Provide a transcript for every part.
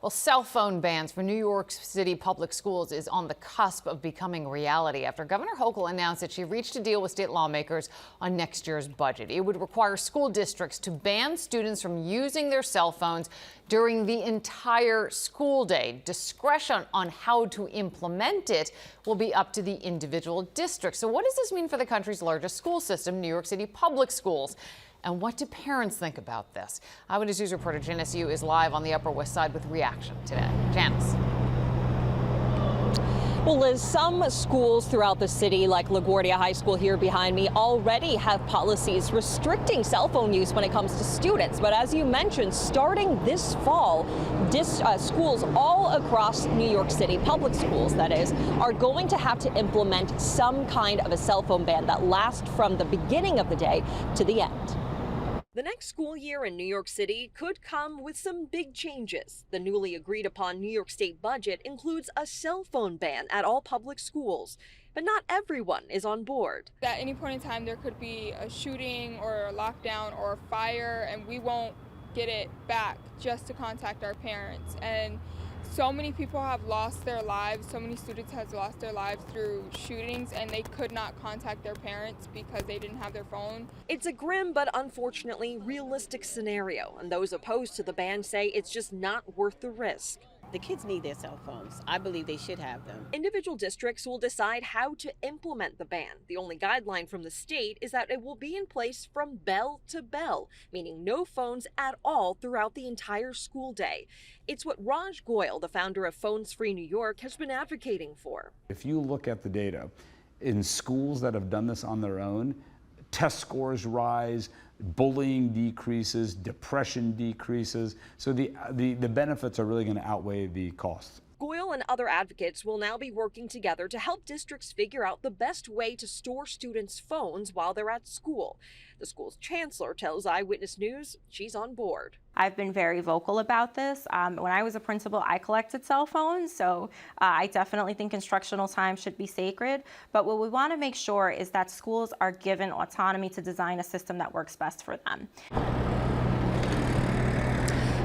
Well, cell phone bans for New York City public schools is on the cusp of becoming reality after Governor Hochul announced that she reached a deal with state lawmakers on next year's budget. It would require school districts to ban students from using their cell phones during the entire school day. Discretion on how to implement it will be up to the individual district. So what does this mean for the country's largest school system, New York City public schools? And what do parents think about this? Eyewitness News reporter Janice Yu is live on the Upper West Side with reaction today. Janice. Well, Liz, some schools throughout the city, like LaGuardia High School here behind me, already have policies restricting cell phone use when it comes to students. But as you mentioned, starting this fall, schools all across New York City, public schools that is, are going to have to implement some kind of a cell phone ban that lasts from the beginning of the day to the end. The next school year in New York City could come with some big changes. The newly agreed upon New York State budget includes a cell phone ban at all public schools. But not everyone is on board. At any point in time, there could be a shooting or a lockdown or a fire, and we won't get it back just to contact our parents. And so many people have lost their lives. So many students have lost their lives through shootings, and they could not contact their parents because they didn't have their phone. It's a grim but unfortunately realistic scenario, and those opposed to the ban say it's just not worth the risk. The kids need their cell phones. I believe they should have them. Individual districts will decide how to implement the ban. The only guideline from the state is that it will be in place from bell to bell, meaning no phones at all throughout the entire school day. It's what Raj Goyal, the founder of Phones Free New York, has been advocating for. If you look at the data, in schools that have done this on their own, test scores rise, bullying decreases, depression decreases. So the benefits are really going to outweigh the costs. Goyal and other advocates will now be working together to help districts figure out the best way to store students' phones while they're at school. The school's chancellor tells Eyewitness News she's on board. I've been very vocal about this. When I was a principal, I collected cell phones, so I definitely think instructional time should be sacred. But what we want to make sure is that schools are given autonomy to design a system that works best for them.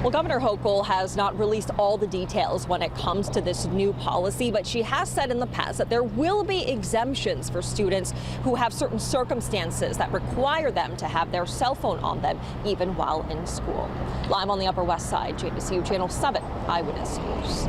Well, Governor Hochul has not released all the details when it comes to this new policy, but she has said in the past that there will be exemptions for students who have certain circumstances that require them to have their cell phone on them, even while in school. Live on the Upper West Side, Janice Yu, Channel 7 Eyewitness News.